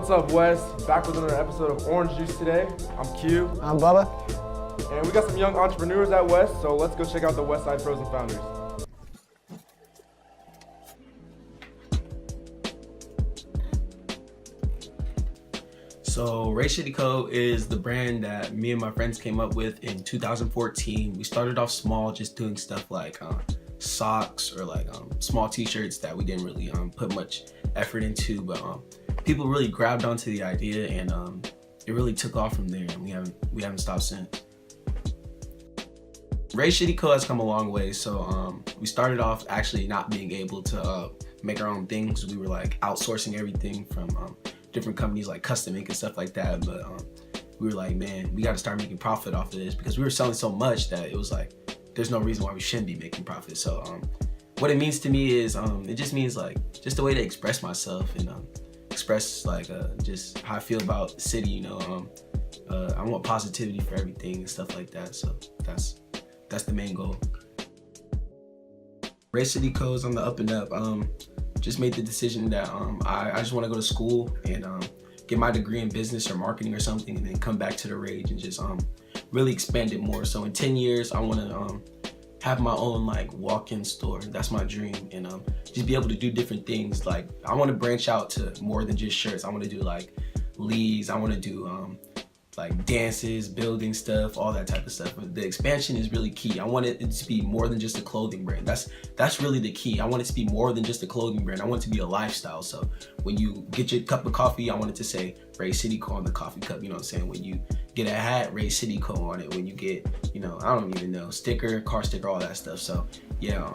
What's up, Wes? Back with another episode of Orange Juice today. I'm Q. I'm Bubba. And we got some young entrepreneurs at West, so let's go check out the West Side Pros and Founders. So Ray City Co is the brand that me and my friends came up with in 2014. We started off small, just doing stuff like socks or like small t-shirts that we didn't really put much effort into, but people really grabbed onto the idea, and it really took off from there, and we haven't stopped since. Ray City Co has come a long way. So we started off actually not being able to make our own things. We were like outsourcing everything from different companies like Custom Ink and stuff like that, but we were like, man, we got to start making profit off of this, because we were selling so much that it was like there's no reason why we shouldn't be making profit. So what it means to me is it just means like just a way to express myself and express like just how I feel about the city, you know. I want positivity for everything and stuff like that, so that's the main goal. Ray City Co is on the up and up. Just made the decision that I just want to go to school and get my degree in business or marketing or something, and then come back to the Rage and just really expand it more. So in 10 years, I want to have my own like walk-in store. That's my dream, and just be able to do different things. Like I want to branch out to more than just shirts. I want to do like leads. I want to do like dances, building stuff, all that type of stuff. But the expansion is really key. I want it to be more than just a clothing brand. That's really the key. I want it to be more than just a clothing brand. I want it to be a lifestyle. So when you get your cup of coffee, I want it to say Ray City Co on the coffee cup. You know what I'm saying? When you get a hat, Ray City Co on it. When you get, you know, I don't even know, sticker, car sticker, all that stuff. So yeah,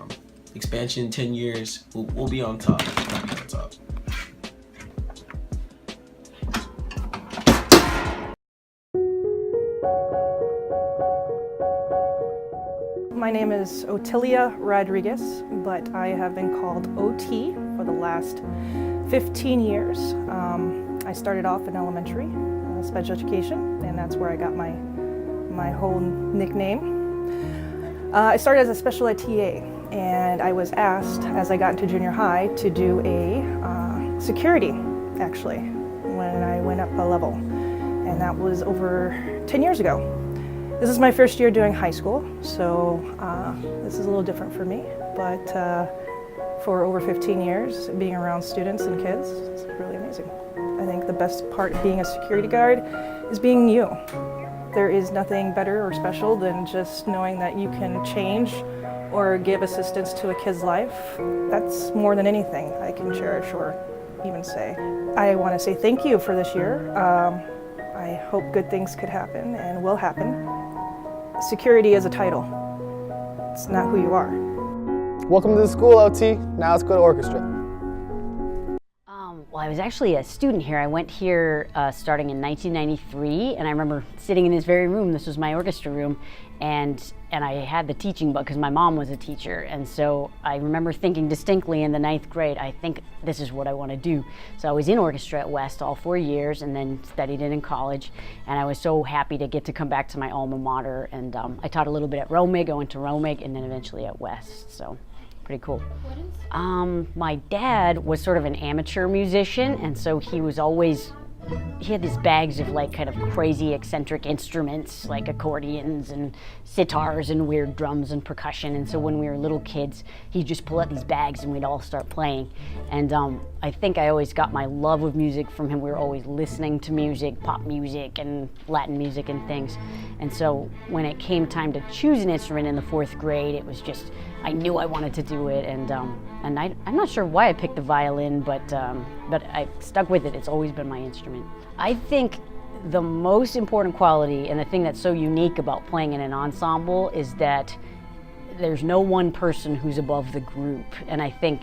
expansion, 10 years, we'll be on top. We'll be on top. My name is Otilia Rodriguez, but I have been called OT for the last 15 years. I started off in elementary, special education, and that's where I got my whole nickname. I started as a special ed TA, and I was asked as I got into junior high to do a security, actually, when I went up a level, and that was over 10 years ago. This is my first year doing high school, so this is a little different for me, but for over 15 years, being around students and kids, it's really amazing. I think the best part of being a security guard is being you. There is nothing better or special than just knowing that you can change or give assistance to a kid's life. That's more than anything I can cherish or even say. I want to say thank you for this year. I hope good things could happen and will happen. Security is a title. It's not who you are. Welcome to the school, OT. Now let's go to orchestra. Well, I was actually a student here. I went here starting in 1993, and I remember sitting in this very room. This was my orchestra room, and I had the teaching book because my mom was a teacher, and so I remember thinking distinctly in the 9th grade, I think this is what I want to do. So I was in orchestra at West all 4 years, and then studied it in college, and I was so happy to get to come back to my alma mater, and I taught a little bit at Romig. I went to Romig, and then eventually at West, so pretty cool. My dad was sort of an amateur musician, and so he had these bags of like kind of crazy eccentric instruments like accordions and sitars and weird drums and percussion, and so when we were little kids he'd just pull out these bags and we'd all start playing, and I think I always got my love of music from him. We were always listening to music, pop music and Latin music and things, and so when it came time to choose an instrument in the 4th grade, it was just, I knew I wanted to do it, and I'm not sure why I picked the violin, but I stuck with it. It's always been my instrument. I think the most important quality and the thing that's so unique about playing in an ensemble is that there's no one person who's above the group, and I think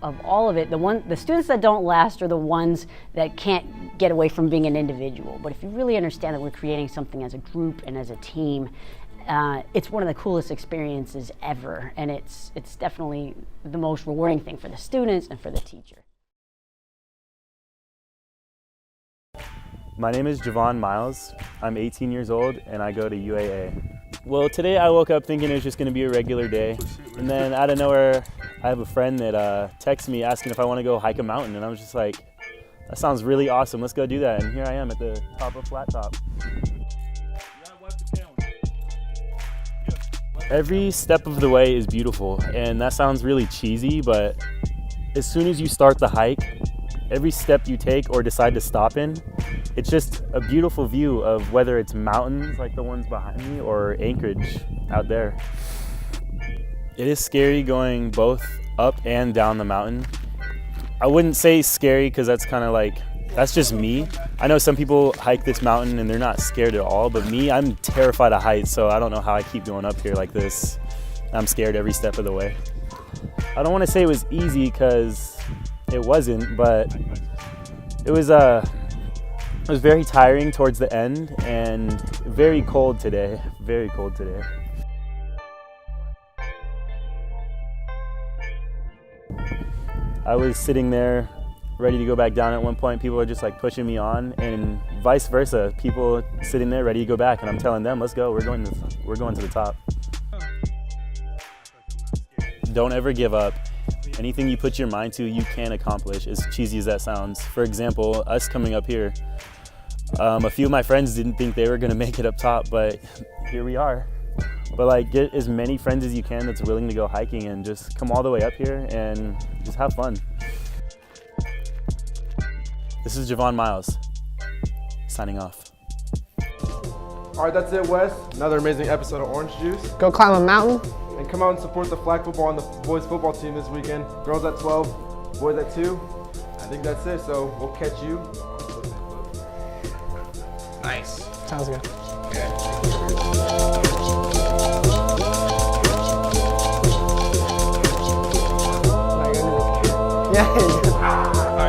of all of it, the students that don't last are the ones that can't get away from being an individual. But if you really understand that we're creating something as a group and as a team, it's one of the coolest experiences ever, and it's definitely the most rewarding thing for the students and for the teacher. My name is JeVaun Miles. I'm 18 years old and I go to UAA. Well, today I woke up thinking it was just going to be a regular day, and then out of nowhere I have a friend that texted me asking if I want to go hike a mountain, and I was just like, That sounds really awesome. Let's go do that. And here I am at the top of Flat Top. Every step of the way is beautiful, and that sounds really cheesy, but as soon as you start the hike, every step you take or decide to stop in, it's just a beautiful view of whether it's mountains like the ones behind me or Anchorage out there. It is scary going both up and down the mountain. I wouldn't say scary because that's kind of like, that's just me. I know some people hike this mountain and they're not scared at all, but me, I'm terrified of heights, so I don't know how I keep going up here like this. I'm scared every step of the way. I don't want to say it was easy because it wasn't, but it was very tiring towards the end and very cold today, very cold today. I was sitting there ready to go back down at one point. People are just like pushing me on, and vice versa. People sitting there ready to go back, and I'm telling them, let's go, we're going to the top. Don't ever give up. Anything you put your mind to, you can accomplish, as cheesy as that sounds. For example, us coming up here, a few of my friends didn't think they were gonna make it up top, but here we are. But like, get as many friends as you can that's willing to go hiking and just come all the way up here and just have fun. This is JeVaun Miles, signing off. All right, that's it, Wes. Another amazing episode of Orange Juice. Go climb a mountain. And come out and support the flag football and the boys football team this weekend. Girls at 12, boys at 2. I think that's it, so we'll catch you. Nice. Sounds good. Okay. Yeah.